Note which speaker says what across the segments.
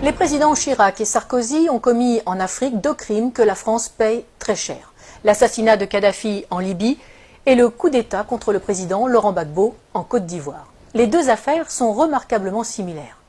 Speaker 1: Les présidents Chirac et Sarkozy ont commis en Afrique 2 crimes que la France paye très cher. L'assassinat de Kadhafi en Libye et le coup d'État contre le président Laurent Gbagbo en Côte d'Ivoire. Les 2 affaires sont remarquablement similaires.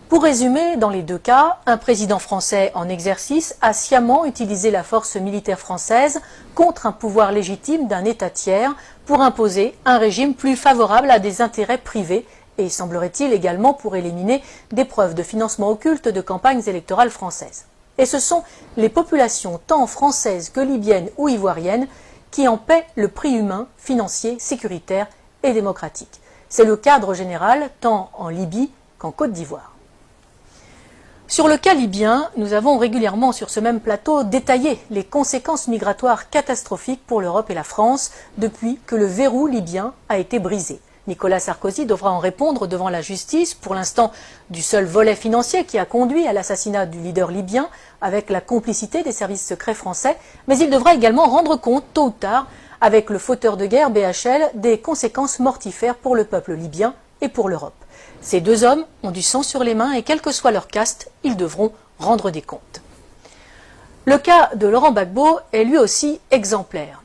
Speaker 1: Pour résumer, dans les 2 cas, un président français en exercice a sciemment utilisé la force militaire française contre un pouvoir légitime d'un État tiers pour imposer un régime plus favorable à des intérêts privés et, semblerait-il, également pour éliminer des preuves de financement occulte de campagnes électorales françaises. Et ce sont les populations, tant françaises que libyennes ou ivoiriennes, qui en paient le prix humain, financier, sécuritaire et démocratique. C'est le cadre général, tant en Libye qu'en Côte d'Ivoire. Sur le cas libyen, nous avons régulièrement sur ce même plateau détaillé les conséquences migratoires catastrophiques pour l'Europe et la France depuis que le verrou libyen a été brisé. Nicolas Sarkozy devra en répondre devant la justice, pour l'instant du seul volet financier qui a conduit à l'assassinat du leader libyen avec la complicité des services secrets français, mais il devra également rendre compte tôt ou tard avec le fauteur de guerre BHL des conséquences mortifères pour le peuple libyen et pour l'Europe. Ces 2 hommes ont du sang sur les mains et quel que soit leur caste, ils devront rendre des comptes. Le cas de Laurent Gbagbo est lui aussi exemplaire.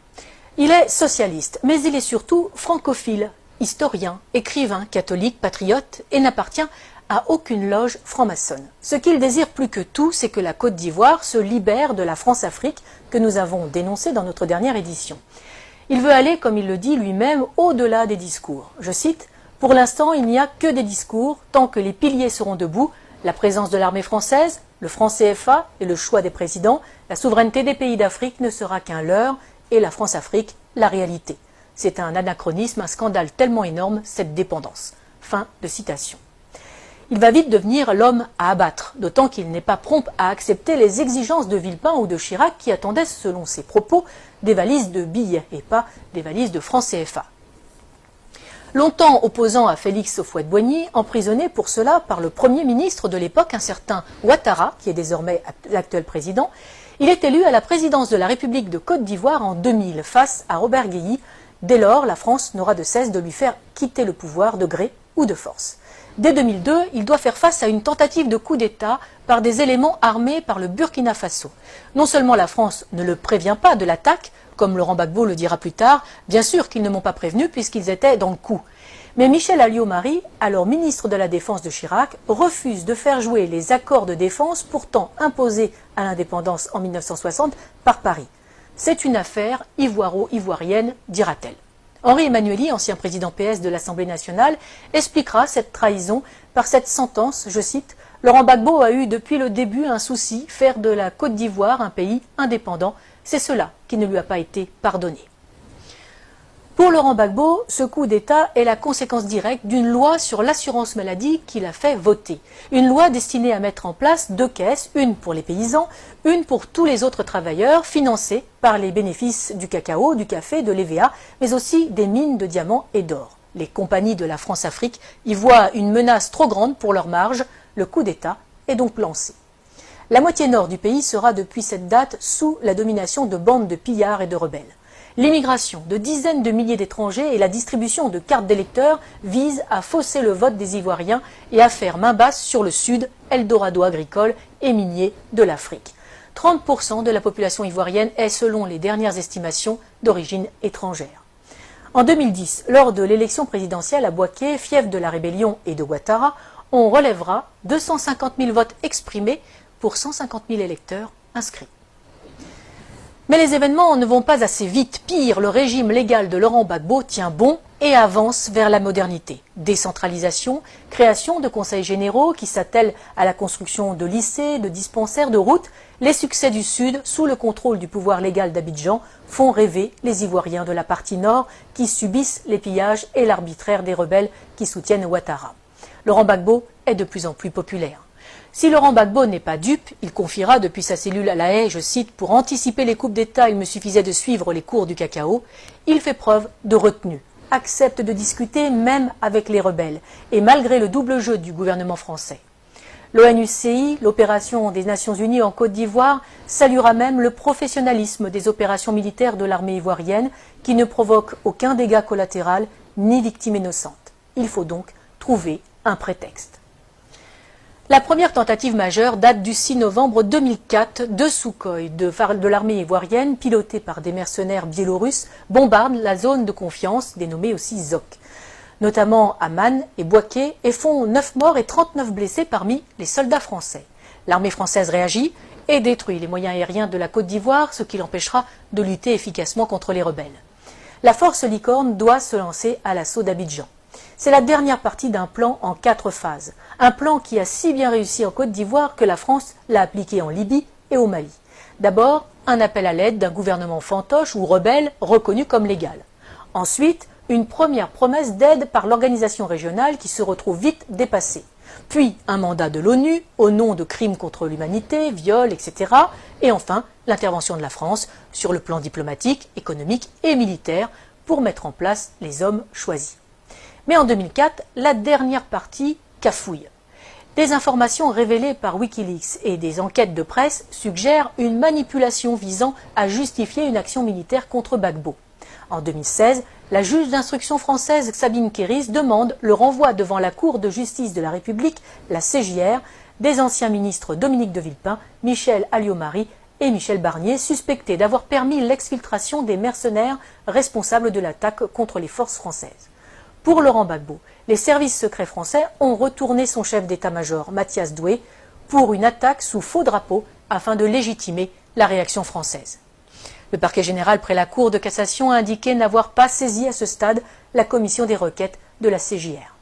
Speaker 1: Il est socialiste, mais il est surtout francophile, historien, écrivain, catholique, patriote et n'appartient à aucune loge franc-maçonne. Ce qu'il désire plus que tout, c'est que la Côte d'Ivoire se libère de la France-Afrique que nous avons dénoncée dans notre dernière édition. Il veut aller, comme il le dit lui-même, au-delà des discours. Je cite: « Pour l'instant, il n'y a que des discours, tant que les piliers seront debout, la présence de l'armée française, le franc CFA et le choix des présidents, la souveraineté des pays d'Afrique ne sera qu'un leurre et la France-Afrique, la réalité. C'est un anachronisme, un scandale tellement énorme, cette dépendance. » Fin de citation. Il va vite devenir l'homme à abattre, d'autant qu'il n'est pas prompt à accepter les exigences de Villepin ou de Chirac qui attendaient, selon ses propos, des valises de billets et pas des valises de francs CFA. Longtemps opposant à Félix Houphouët-Boigny, emprisonné pour cela par le Premier ministre de l'époque, un certain Ouattara, qui est désormais l'actuel président, il est élu à la présidence de la République de Côte d'Ivoire en 2000 face à Robert Guéhi. Dès lors, la France n'aura de cesse de lui faire quitter le pouvoir de gré ou de force. Dès 2002, il doit faire face à une tentative de coup d'État par des éléments armés par le Burkina Faso. Non seulement la France ne le prévient pas de l'attaque, comme Laurent Gbagbo le dira plus tard, bien sûr qu'ils ne m'ont pas prévenu puisqu'ils étaient dans le coup. Mais Michel Alliot-Marie, alors ministre de la Défense de Chirac, refuse de faire jouer les accords de défense pourtant imposés à l'indépendance en 1960 par Paris. C'est une affaire ivoiro-ivoirienne, dira-t-elle. Henri Emmanuelli, ancien président PS de l'Assemblée nationale, expliquera cette trahison par cette sentence, je cite, « Laurent Gbagbo a eu depuis le début un souci, faire de la Côte d'Ivoire un pays indépendant. C'est cela qui ne lui a pas été pardonné. » Pour Laurent Gbagbo, ce coup d'État est la conséquence directe d'une loi sur l'assurance maladie qu'il a fait voter. Une loi destinée à mettre en place 2 caisses, une pour les paysans, une pour tous les autres travailleurs, financée par les bénéfices du cacao, du café, de l'EVA, mais aussi des mines de diamants et d'or. Les compagnies de la France-Afrique y voient une menace trop grande pour leur marge. Le coup d'État est donc lancé. La moitié nord du pays sera depuis cette date sous la domination de bandes de pillards et de rebelles. L'immigration de dizaines de milliers d'étrangers et la distribution de cartes d'électeurs visent à fausser le vote des Ivoiriens et à faire main basse sur le sud, Eldorado agricole et minier de l'Afrique. 30% de la population ivoirienne est, selon les dernières estimations, d'origine étrangère. En 2010, lors de l'élection présidentielle à Bouaké, fief de la rébellion et de Ouattara, on relèvera 250 000 votes exprimés pour 150 000 électeurs inscrits. Mais les événements ne vont pas assez vite. Pire, le régime légal de Laurent Gbagbo tient bon et avance vers la modernité. Décentralisation, création de conseils généraux qui s'attellent à la construction de lycées, de dispensaires, de routes. Les succès du Sud, sous le contrôle du pouvoir légal d'Abidjan, font rêver les Ivoiriens de la partie nord qui subissent les pillages et l'arbitraire des rebelles qui soutiennent Ouattara. Laurent Gbagbo est de plus en plus populaire. Si Laurent Gbagbo n'est pas dupe, il confiera depuis sa cellule à La Haye, je cite, « Pour anticiper les coupes d'État, il me suffisait de suivre les cours du cacao ». Il fait preuve de retenue, accepte de discuter même avec les rebelles, et malgré le double jeu du gouvernement français. L'ONUCI, l'opération des Nations Unies en Côte d'Ivoire, saluera même le professionnalisme des opérations militaires de l'armée ivoirienne qui ne provoquent aucun dégât collatéral ni victime innocente. Il faut donc trouver un prétexte. La première tentative majeure date du 6 novembre 2004. Deux Sukhoi de l'armée ivoirienne, pilotés par des mercenaires biélorusses, bombardent la zone de confiance, dénommée aussi ZOC, notamment à Man et Bouaké, et font 9 morts et 39 blessés parmi les soldats français. L'armée française réagit et détruit les moyens aériens de la Côte d'Ivoire, ce qui l'empêchera de lutter efficacement contre les rebelles. La force Licorne doit se lancer à l'assaut d'Abidjan. C'est la dernière partie d'un plan en 4 phases. Un plan qui a si bien réussi en Côte d'Ivoire que la France l'a appliqué en Libye et au Mali. D'abord, un appel à l'aide d'un gouvernement fantoche ou rebelle reconnu comme légal. Ensuite, une première promesse d'aide par l'organisation régionale qui se retrouve vite dépassée. Puis un mandat de l'ONU au nom de crimes contre l'humanité, viols, etc. Et enfin, l'intervention de la France sur le plan diplomatique, économique et militaire pour mettre en place les hommes choisis. Mais en 2004, la dernière partie cafouille. Des informations révélées par Wikileaks et des enquêtes de presse suggèrent une manipulation visant à justifier une action militaire contre Gbagbo. En 2016, la juge d'instruction française Sabine Kéris demande le renvoi devant la Cour de justice de la République, la CJR, des anciens ministres Dominique de Villepin, Michel Alliot-Marie et Michel Barnier, suspectés d'avoir permis l'exfiltration des mercenaires responsables de l'attaque contre les forces françaises. Pour Laurent Gbagbo, les services secrets français ont retourné son chef d'état-major, Mathias Doué, pour une attaque sous faux drapeau afin de légitimer la réaction française. Le parquet général près la Cour de cassation a indiqué n'avoir pas saisi à ce stade la commission des requêtes de la CJR.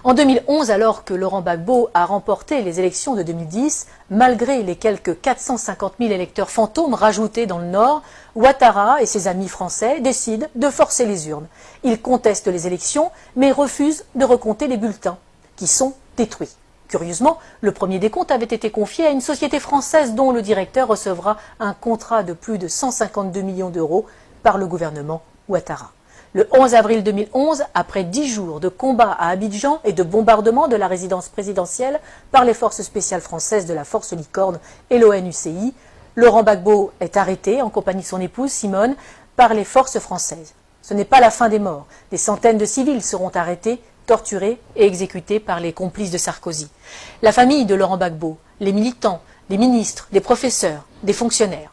Speaker 1: En 2011, alors que Laurent Gbagbo a remporté les élections de 2010, malgré les quelques 450 000 électeurs fantômes rajoutés dans le Nord, Ouattara et ses amis français décident de forcer les urnes. Ils contestent les élections, mais refusent de recompter les bulletins, qui sont détruits. Curieusement, le premier décompte avait été confié à une société française dont le directeur recevra un contrat de plus de 152 millions d'euros par le gouvernement Ouattara. Le 11 avril 2011, après 10 jours de combats à Abidjan et de bombardement de la résidence présidentielle par les forces spéciales françaises de la Force Licorne et l'ONUCI, Laurent Gbagbo est arrêté en compagnie de son épouse Simone par les forces françaises. Ce n'est pas la fin des morts. Des centaines de civils seront arrêtés, torturés et exécutés par les complices de Sarkozy. La famille de Laurent Gbagbo, les militants, les ministres, les professeurs, des fonctionnaires.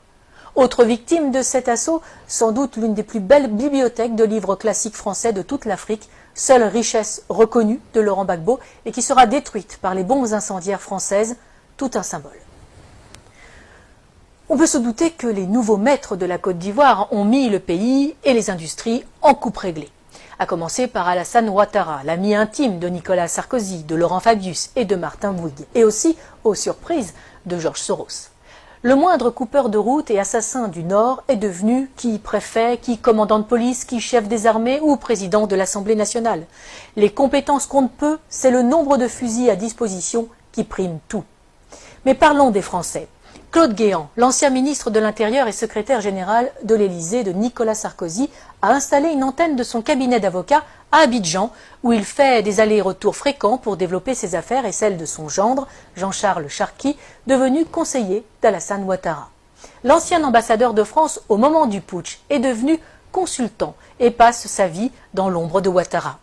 Speaker 1: Autre victime de cet assaut, sans doute l'une des plus belles bibliothèques de livres classiques français de toute l'Afrique, seule richesse reconnue de Laurent Gbagbo et qui sera détruite par les bombes incendiaires françaises, tout un symbole. On peut se douter que les nouveaux maîtres de la Côte d'Ivoire ont mis le pays et les industries en coupe réglée. À commencer par Alassane Ouattara, l'ami intime de Nicolas Sarkozy, de Laurent Fabius et de Martin Bouygues, et aussi, aux surprises, de Georges Soros. Le moindre coupeur de route et assassin du Nord est devenu qui préfet, qui commandant de police, qui chef des armées ou président de l'Assemblée nationale. Les compétences comptent peu, c'est le nombre de fusils à disposition qui prime tout. Mais parlons des Français. Claude Guéant, l'ancien ministre de l'Intérieur et secrétaire général de l'Élysée de Nicolas Sarkozy, a installé une antenne de son cabinet d'avocats à Abidjan, où il fait des allers-retours fréquents pour développer ses affaires et celles de son gendre, Jean-Charles Charqui, devenu conseiller d'Alassane Ouattara. L'ancien ambassadeur de France au moment du putsch est devenu consultant et passe sa vie dans l'ombre de Ouattara.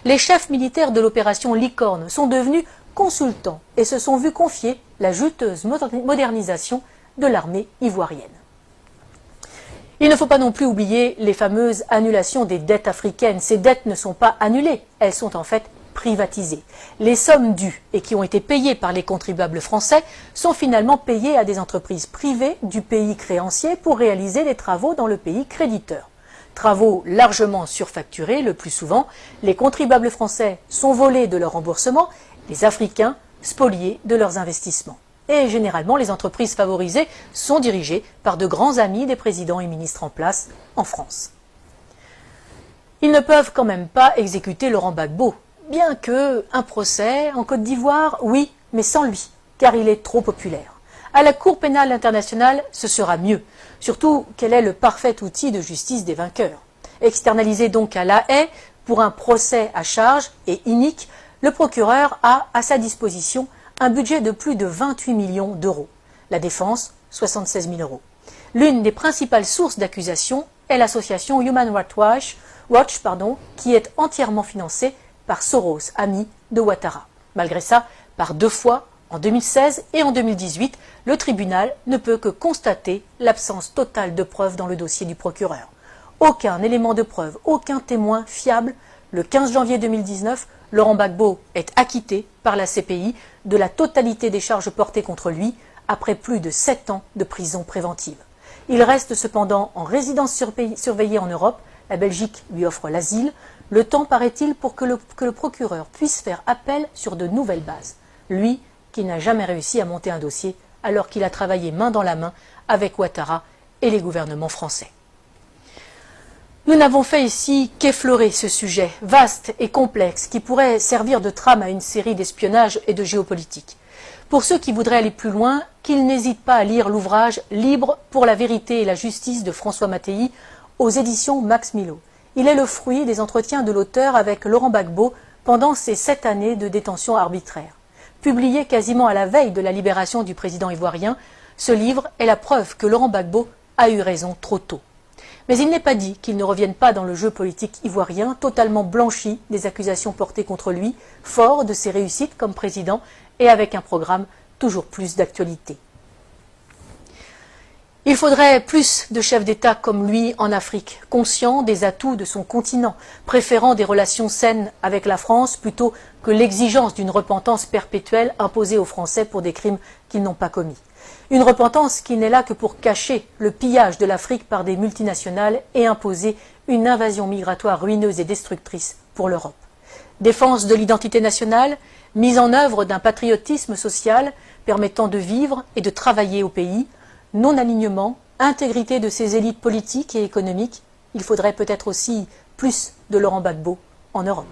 Speaker 1: Les chefs militaires de l'opération Licorne sont devenus consultants et se sont vus confier la juteuse modernisation de l'armée ivoirienne. Il ne faut pas non plus oublier les fameuses annulations des dettes africaines. Ces dettes ne sont pas annulées, elles sont en fait privatisées. Les sommes dues et qui ont été payées par les contribuables français sont finalement payées à des entreprises privées du pays créancier pour réaliser des travaux dans le pays créditeur. Travaux largement surfacturés, le plus souvent, les contribuables français sont volés de leur remboursement, les Africains spoliés de leurs investissements. Et généralement, les entreprises favorisées sont dirigées par de grands amis des présidents et ministres en place en France. Ils ne peuvent quand même pas exécuter Laurent Gbagbo, bien que un procès en Côte d'Ivoire, oui, mais sans lui, car il est trop populaire. À la Cour pénale internationale, ce sera mieux, surtout qu'elle est le parfait outil de justice des vainqueurs. Externalisé donc à La Haye pour un procès à charge et inique, le procureur a à sa disposition un budget de plus de 28 millions d'euros. La défense, 76 000 euros. L'une des principales sources d'accusation est l'association Human Rights Watch, qui est entièrement financée par Soros, ami de Ouattara. Malgré ça, Par 2 fois, en 2016 et en 2018, le tribunal ne peut que constater l'absence totale de preuves dans le dossier du procureur. Aucun élément de preuve, aucun témoin fiable. Le 15 janvier 2019, Laurent Gbagbo est acquitté par la CPI de la totalité des charges portées contre lui après plus de 7 ans de prison préventive. Il reste cependant en résidence surveillée en Europe. La Belgique lui offre l'asile. Le temps, paraît-il, pour que le procureur puisse faire appel sur de nouvelles bases. Lui, qui n'a jamais réussi à monter un dossier alors qu'il a travaillé main dans la main avec Ouattara et les gouvernements français. Nous n'avons fait ici qu'effleurer ce sujet vaste et complexe qui pourrait servir de trame à une série d'espionnage et de géopolitique. Pour ceux qui voudraient aller plus loin, qu'ils n'hésitent pas à lire l'ouvrage « Libre pour la vérité et la justice » de François Mattei aux éditions Max Milo. Il est le fruit des entretiens de l'auteur avec Laurent Gbagbo pendant ces 7 années de détention arbitraire. Publié quasiment à la veille de la libération du président ivoirien, ce livre est la preuve que Laurent Gbagbo a eu raison trop tôt. Mais il n'est pas dit qu'il ne revienne pas dans le jeu politique ivoirien, totalement blanchi des accusations portées contre lui, fort de ses réussites comme président et avec un programme toujours plus d'actualité. Il faudrait plus de chefs d'État comme lui en Afrique, conscients des atouts de son continent, préférant des relations saines avec la France plutôt que l'exigence d'une repentance perpétuelle imposée aux Français pour des crimes qu'ils n'ont pas commis. Une repentance qui n'est là que pour cacher le pillage de l'Afrique par des multinationales et imposer une invasion migratoire ruineuse et destructrice pour l'Europe. Défense de l'identité nationale, mise en œuvre d'un patriotisme social permettant de vivre et de travailler au pays, non-alignement, intégrité de ses élites politiques et économiques. Il faudrait peut-être aussi plus de Laurent Gbagbo en Europe.